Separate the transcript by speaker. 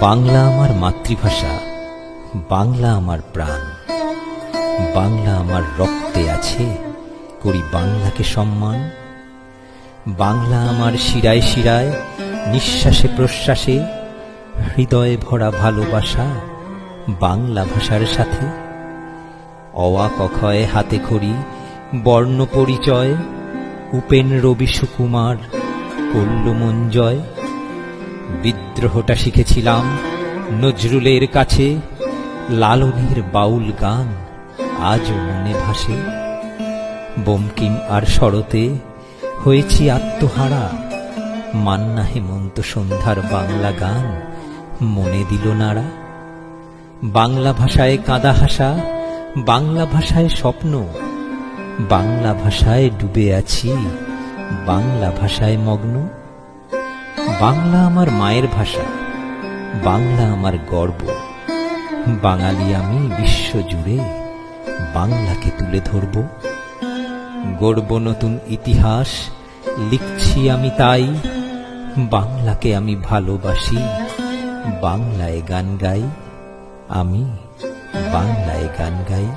Speaker 1: বাংলা আমার মাতৃভাষা, বাংলা আমার প্রাণ, বাংলা আমার রক্তে আছে, করি বাংলাকে সম্মান। বাংলা আমার শিরায় শিরায়, নিঃশ্বাসে প্রশ্বাসে, হৃদয়ে ভরা ভালোবাসা বাংলা ভাষার সাথে। অওয়া ক খ এ হাতে খড়ি, বর্ণ পরিচয়, উপেন রবি সুকুমার করল মন জয়। বিদ্রোহটা শিখেছিলাম নজরুলের কাছে, লালনের বাউল গান আজও মনে ভাসে। বঙ্কিম আর শরতে হয়েছি আত্মহারা, মান্না হেমন্ত সন্ধ্যার বাংলা গান মনে দিল নাড়া। বাংলা ভাষায় কাঁদা হাসা, বাংলা ভাষায় স্বপ্ন, বাংলা ভাষায় ডুবে আছি, বাংলা ভাষায় মগ্ন। বাংলা আমার মায়ের ভাষা, বাংলা আমার গর্ব, বাঙালি আমি বিশ্বজুড়ে বাংলাকে তুলে ধরব। গড়ব নতুন ইতিহাস, লিখছি আমি তাই, বাংলাকে আমি ভালোবাসি, বাংলায় গান গাই, আমি বাংলায় গান গাই।